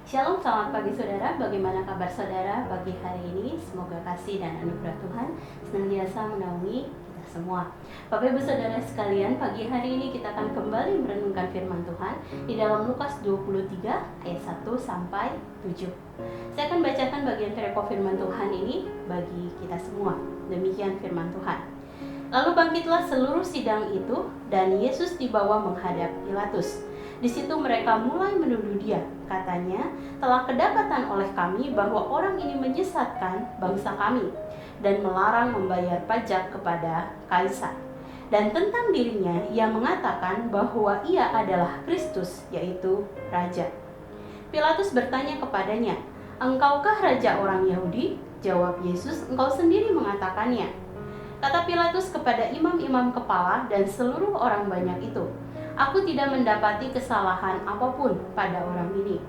Shalom, selamat pagi saudara. Bagaimana kabar saudara pagi hari ini? Semoga kasih dan anugerah Tuhan senantiasa menaungi kita semua. Bapak Ibu Saudara sekalian, pagi hari ini kita akan kembali merenungkan firman Tuhan di dalam Lukas 23 ayat 1 sampai 7. Saya akan bacakan bagian perikop firman Tuhan ini bagi kita semua. Demikian firman Tuhan. Lalu bangkitlah seluruh sidang itu dan Yesus dibawa menghadap Pilatus. Di situ mereka mulai menuduh dia. Katanya, telah kedapatan oleh kami bahwa orang ini menyesatkan bangsa kami dan melarang membayar pajak kepada kaisar. Dan tentang dirinya, ia mengatakan bahwa ia adalah Kristus, yaitu Raja. Pilatus bertanya kepadanya, "Engkaukah Raja orang Yahudi?" Jawab Yesus, "Engkau sendiri mengatakannya." Kata Pilatus kepada imam-imam kepala dan seluruh orang banyak itu, "Aku tidak mendapati kesalahan apapun pada orang ini."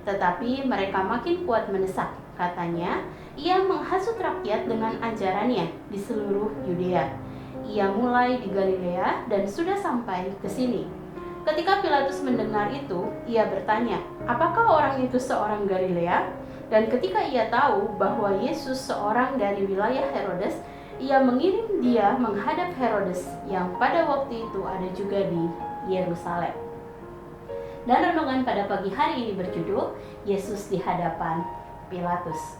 Tetapi mereka makin kuat mendesak. Katanya, ia menghasut rakyat dengan ajarannya di seluruh Yudea. Ia mulai di Galilea dan sudah sampai ke sini. Ketika Pilatus mendengar itu, ia bertanya, "Apakah orang itu seorang Galilea?" Dan ketika ia tahu bahwa Yesus seorang dari wilayah Herodes, ia mengirim dia menghadap Herodes yang pada waktu itu ada juga di Yerusalem. Dan renungan pada pagi hari ini berjudul Yesus di hadapan Pilatus.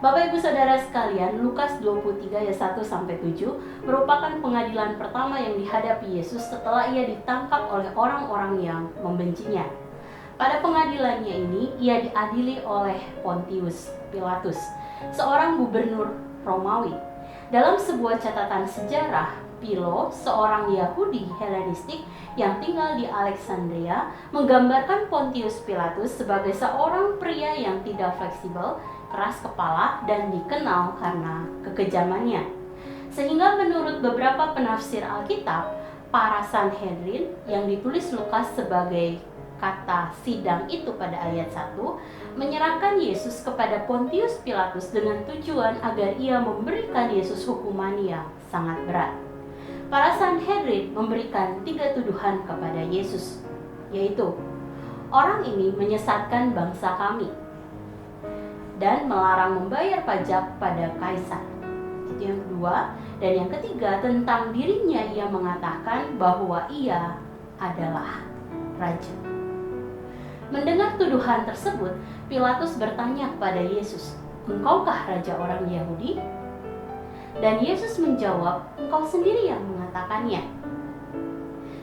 Bapak Ibu Saudara sekalian, Lukas 23 ayat 1 sampai 7 merupakan pengadilan pertama yang dihadapi Yesus setelah ia ditangkap oleh orang-orang yang membencinya. Pada pengadilannya ini, ia diadili oleh Pontius Pilatus, seorang gubernur Romawi. Dalam sebuah catatan sejarah, Pilo, seorang Yahudi Helenistik yang tinggal di Alexandria, menggambarkan Pontius Pilatus sebagai seorang pria yang tidak fleksibel, keras kepala, dan dikenal karena kekejamannya. Sehingga menurut beberapa penafsir Alkitab, para Sanhedrin yang ditulis Lukas sebagai kata sidang itu pada ayat 1 menyerahkan Yesus kepada Pontius Pilatus dengan tujuan agar ia memberikan Yesus hukuman yang sangat berat. Para Sanhedrin memberikan 3 tuduhan kepada Yesus, yaitu orang ini menyesatkan bangsa kami dan melarang membayar pajak pada kaisar. Itu yang kedua. Dan yang ketiga, tentang dirinya ia mengatakan bahwa ia adalah raja. Mendengar tuduhan tersebut, Pilatus bertanya kepada Yesus, "Engkaukah raja orang Yahudi?" Dan Yesus menjawab, "Engkau sendiri yang mengatakannya."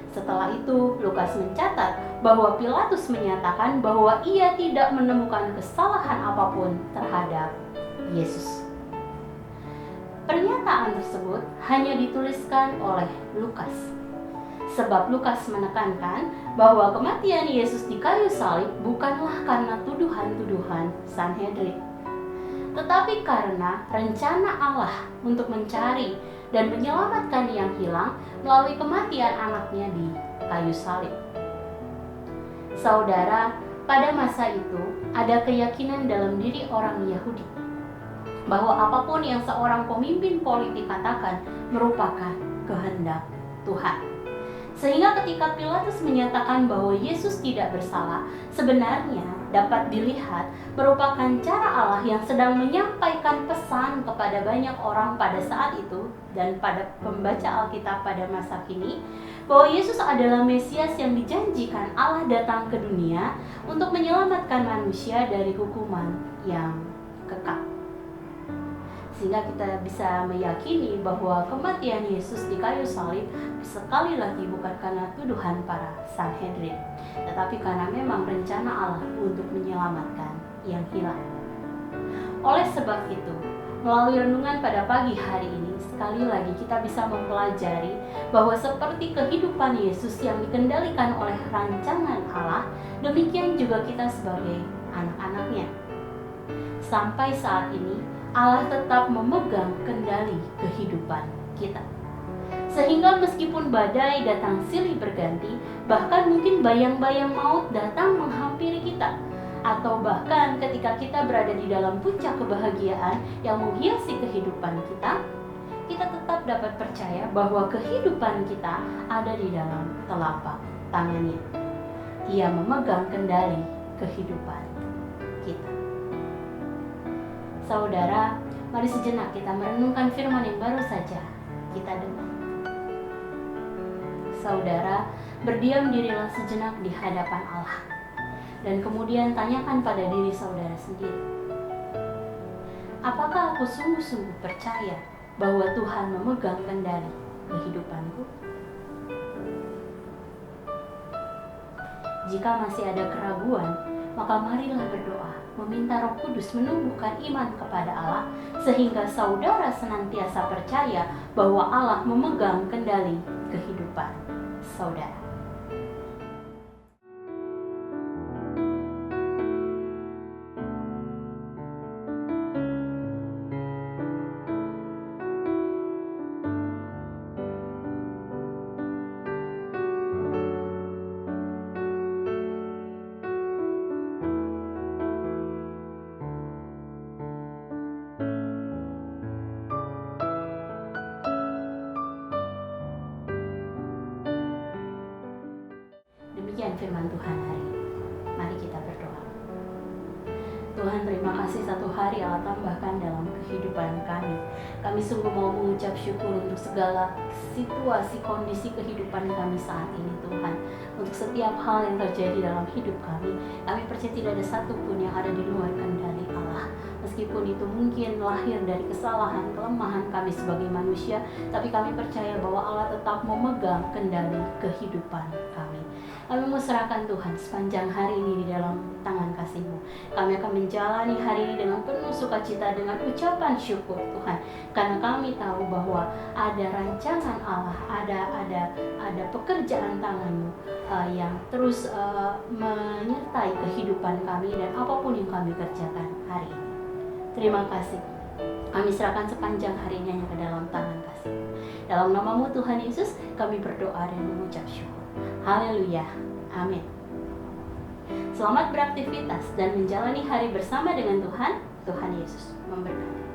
Setelah itu, Lukas mencatat bahwa Pilatus menyatakan bahwa ia tidak menemukan kesalahan apapun terhadap Yesus. Pernyataan tersebut hanya dituliskan oleh Lukas, sebab Lukas menekankan bahwa kematian Yesus di kayu salib bukanlah karena tuduhan-tuduhan Sanhedrin, tetapi karena rencana Allah untuk mencari dan menyelamatkan yang hilang melalui kematian anaknya di kayu salib. Saudara, pada masa itu ada keyakinan dalam diri orang Yahudi bahwa apapun yang seorang pemimpin politik katakan merupakan kehendak Tuhan. Sehingga ketika Pilatus menyatakan bahwa Yesus tidak bersalah, sebenarnya dapat dilihat merupakan cara Allah yang sedang menyampaikan pesan kepada banyak orang pada saat itu dan pada pembaca Alkitab pada masa kini, bahwa Yesus adalah Mesias yang dijanjikan Allah datang ke dunia untuk menyelamatkan manusia dari hukuman yang kekal. Sehingga kita bisa meyakini bahwa kematian Yesus di kayu salib sekali lagi bukan karena tuduhan para Sanhedrin, tetapi karena memang rencana Allah untuk menyelamatkan yang hilang. Oleh sebab itu, melalui renungan pada pagi hari ini, sekali lagi kita bisa mempelajari bahwa seperti kehidupan Yesus yang dikendalikan oleh rancangan Allah, demikian juga kita sebagai anak-anaknya. Sampai saat ini, Allah tetap memegang kendali kehidupan kita. Sehingga meskipun badai datang silih berganti, bahkan mungkin bayang-bayang maut datang menghampiri kita, atau bahkan ketika kita berada di dalam puncak kebahagiaan yang menghiasi kehidupan kita, kita tetap dapat percaya bahwa kehidupan kita ada di dalam telapak tangannya. Ia memegang kendali kehidupan kita. Saudara, mari sejenak kita merenungkan firman yang baru saja kita dengar. Saudara, berdiam dirilah sejenak di hadapan Allah, dan kemudian tanyakan pada diri saudara sendiri, apakah aku sungguh-sungguh percaya bahwa Tuhan memegang kendali kehidupanku? Jika masih ada keraguan, maka marilah berdoa, meminta Roh Kudus menumbuhkan iman kepada Allah, sehingga saudara senantiasa percaya bahwa Allah memegang kendali kehidupan saudara. Demikian firman Tuhan hari ini. Mari kita berdoa. Tuhan, terima kasih satu hari Allah tambahkan dalam kehidupan kami. Kami sungguh mau mengucap syukur untuk segala situasi, kondisi kehidupan kami saat ini, Tuhan. Untuk setiap hal yang terjadi dalam hidup kami percaya tidak ada satupun yang ada di luar kendali Allah. Meskipun itu mungkin lahir dari kesalahan, kelemahan kami sebagai manusia, tapi kami percaya bahwa Allah tetap memegang kendali kehidupan kami. Kami mau serahkan Tuhan sepanjang hari ini di dalam tangan kasih-Mu. Kami akan menjalani hari ini dengan penuh sukacita, dengan ucapan syukur Tuhan, karena kami tahu bahwa ada rancangan Allah, ada pekerjaan tangan-Mu yang terus menyertai kehidupan kami dan apapun yang kami kerjakan hari ini. Terima kasih. Kami serahkan sepanjang hari ini hanya ke dalam tangan kasih. Dalam nama-Mu Tuhan Yesus, kami berdoa dan mengucap syukur. Haleluya. Amin. Selamat beraktivitas dan menjalani hari bersama dengan Tuhan. Tuhan Yesus memberkati.